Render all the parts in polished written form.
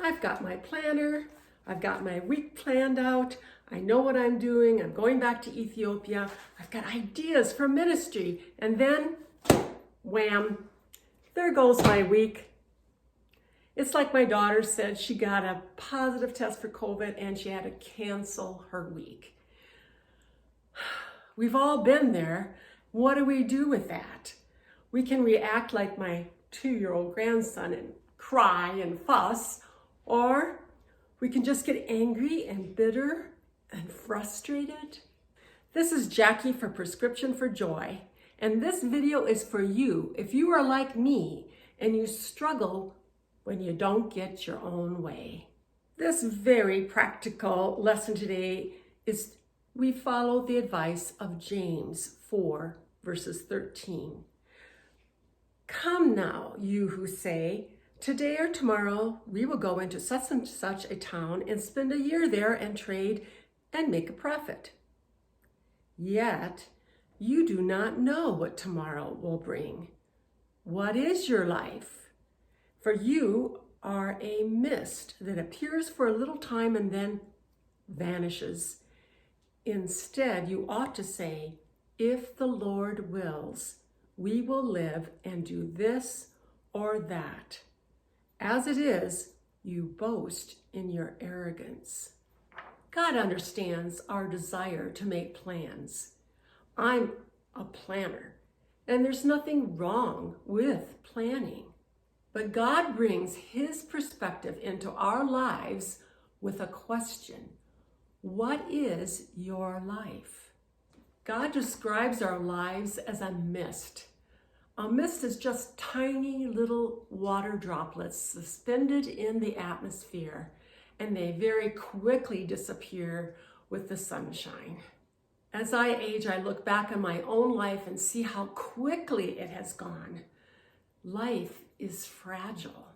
I've got my planner, I've got my week planned out, I know what I'm doing, I'm going back to Ethiopia, I've got ideas for ministry, and then, wham, there goes my week. It's like my daughter said, she got a positive test for COVID and she had to cancel her week. We've all been there. What do we do with that? We can react like my 2-year-old grandson and cry and fuss, or we can just get angry and bitter and frustrated. This is Jackie for Prescription for Joy, and this video is for you if you are like me and you struggle when you don't get your own way. This very practical lesson today is we follow the advice of James 4, verses 13. Come now, you who say, today or tomorrow we will go into such and such a town and spend a year there and trade and make a profit. Yet you do not know what tomorrow will bring. What is your life? For you are a mist that appears for a little time and then vanishes. Instead, you ought to say, if the Lord wills, we will live and do this or that. As it is, you boast in your arrogance. God understands our desire to make plans. I'm a planner, and there's nothing wrong with planning. But God brings His perspective into our lives with a question. What is your life? God describes our lives as a mist. A mist is just tiny little water droplets suspended in the atmosphere, and they very quickly disappear with the sunshine. As I age, I look back on my own life and see how quickly it has gone. Life is fragile.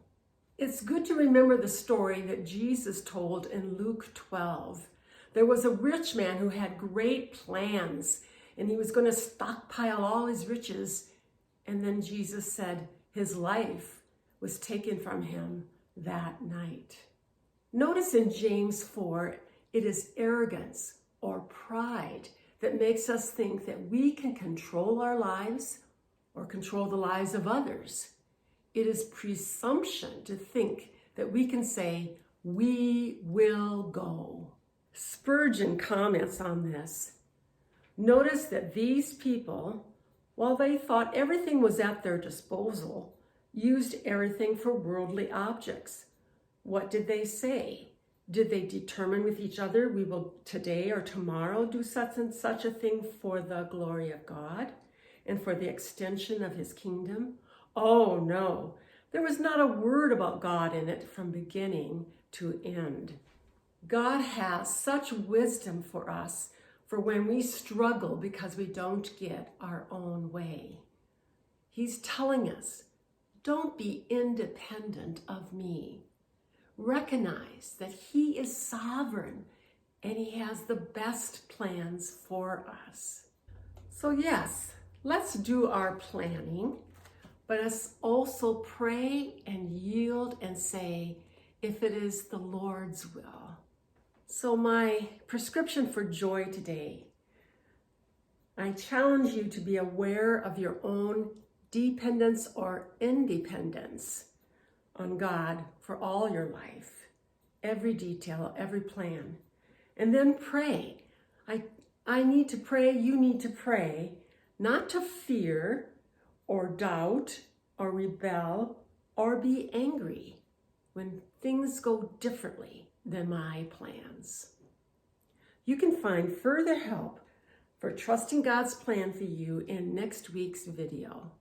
It's good to remember the story that Jesus told in Luke 12. There was a rich man who had great plans, and he was going to stockpile all his riches. And then Jesus said his life was taken from him that night. Notice in James 4, it is arrogance or pride that makes us think that we can control our lives or control the lives of others. It is presumption to think that we can say, we will go. Spurgeon comments on this. Notice that these people, while they thought everything was at their disposal, used everything for worldly objects. What did they say? Did they determine with each other, we will today or tomorrow do such and such a thing for the glory of God and for the extension of His kingdom? Oh no, there was not a word about God in it from beginning to end. God has such wisdom for us for when we struggle because we don't get our own way. He's telling us, don't be independent of me. Recognize that He is sovereign and He has the best plans for us. So yes, let's do our planning, but let's also pray and yield and say, if it is the Lord's will. So my prescription for joy today, I challenge you to be aware of your own dependence or independence on God for all your life, every detail, every plan. And then pray. I need to pray, you need to pray, not to fear or doubt or rebel or be angry when things go differently than my plans. You can find further help for trusting God's plan for you in next week's video.